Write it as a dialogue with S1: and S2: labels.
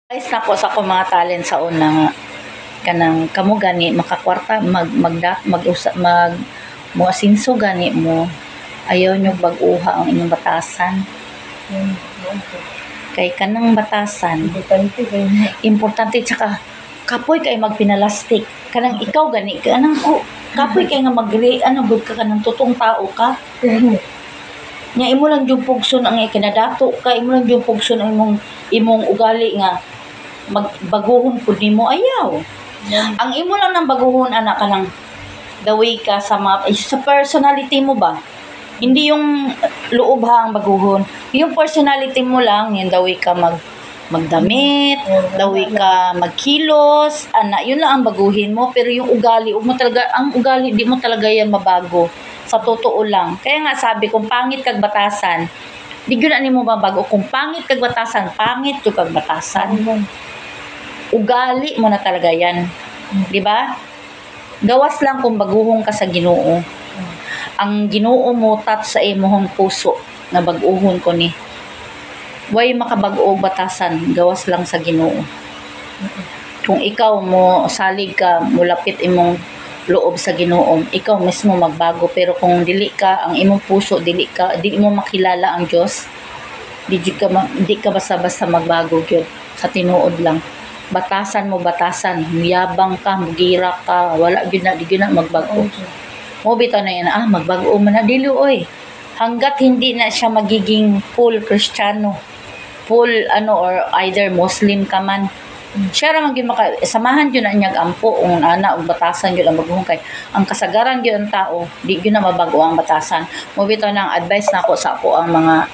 S1: Guys, nako sa ko mga talent sa una nga kanang kamo gani makakwarta mag muasinso gani mo ayaw nyo bag-uha ang inyong batasan kay kanang batasan importante tsaka kapoy kay magpinalastik kanang ikaw gani kanang ko kapoy kay nga gud ka kanang tutong tao ka nya imo lang yung pugson ang ikinadato ka imo lang yung pugson ang imong ugali nga magbaguhon pud nimo ayaw. Ang imo lang nang baguhon anak ka ng the way ka sa sa personality mo ba? Hindi yung loob ha ang baguhon. Yung personality mo lang, yung the way ka magdamit, the way ka magkilos, ana, yun lang ang baguhin mo. Pero yung ugali, ang ugali, di mo talaga yan mabago. Sa totoo lang. Kaya nga sabi, kung pangit kag batasan, di yun ani mo mabago. Kung pangit kag batasan, pangit yung kag batasan. Ugali mo na talaga yan. Di ba? Gawas lang kung baguhong ka sa Ginoo. Ang Ginoo mo tat sa imong puso na baguhon ko ni. Way makabag-o batasan, gawas lang sa Ginoo. Kung ikaw mo salig ka, mulapit imong loob sa Ginoo, ikaw mismo magbago. Pero kung dili ka, ang imong puso dili mo makilala ang Dios, di ka basta-basta magbago gyud sa tinuod lang. Batasan, muyabang ka, mugira ka, wala gyud na di gyud na magbago. Mo bitaw na yan, magbago man na dili oy. Hanggat hindi na siya magiging full Kristiyano, full or either Muslim ka man, siya ra man gyud samahan gyud na niya ampo ung ana og batasan gyud ang baguhon kay ang kasagaran gyud ang tao di gyud na mabago ang batasan. Mo bitaw na ang advice nako sa ako ang mga